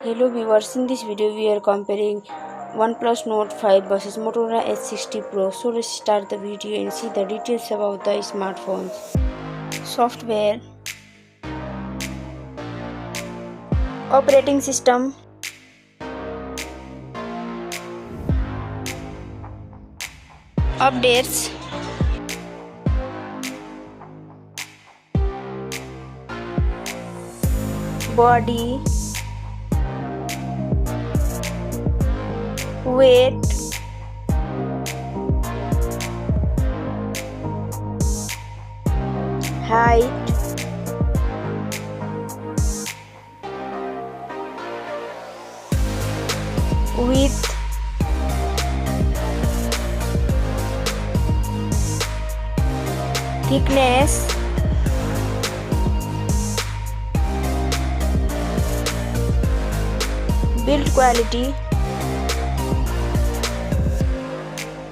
Hello viewers, in this video we are comparing OnePlus Nord 5 versus Motorola Edge 60 Pro. So let's start the video and see the details about the smartphones. Software, operating system, updates, body, weight, height, width, thickness, build quality,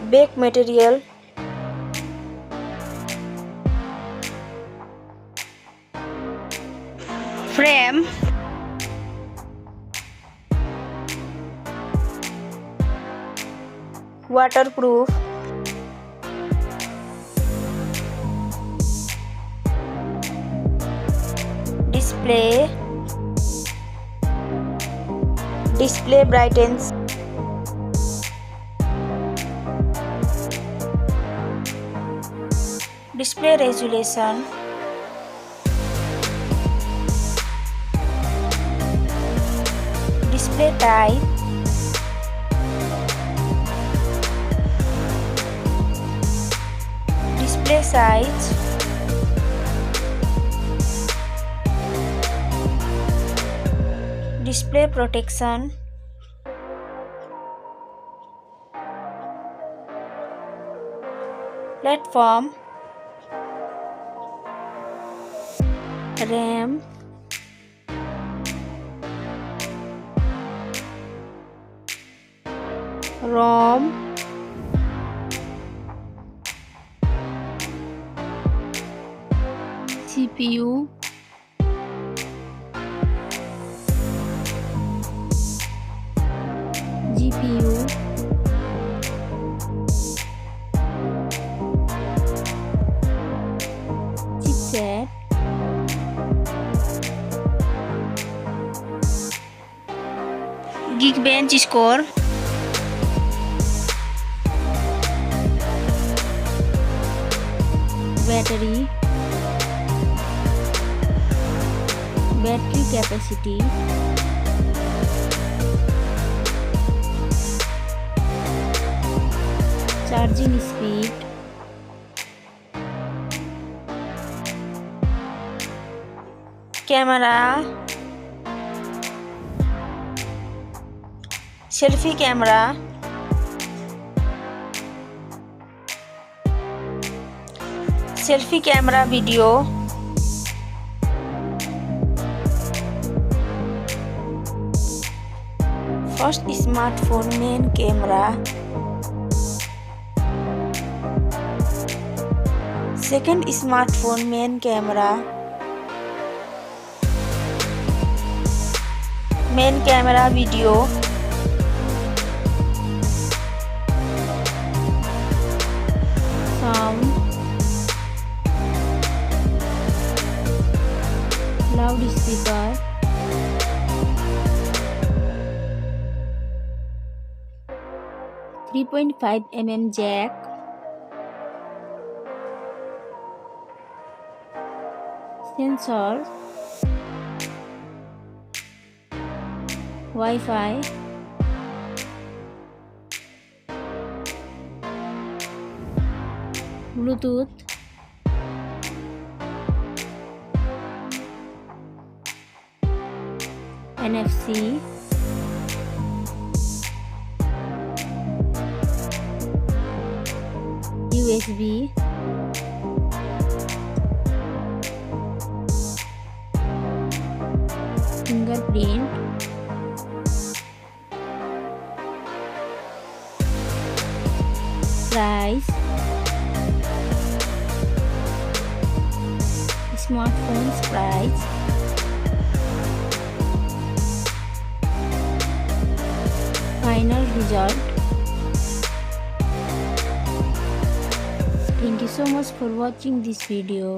back material, frame, waterproof, display brightens, display resolution, display type, display size, display protection, platform, RAM, ROM, CPU, GPU, chipset, Geekbench Score, battery capacity, charging speed, camera, selfie camera, video, first smartphone main camera, second smartphone main camera, video, sound, loudspeaker, 3.5mm jack, sensor, Wi-Fi, Bluetooth, NFC, USB, fingerprint, price, smartphones price, final result. Thank you so much for watching this video.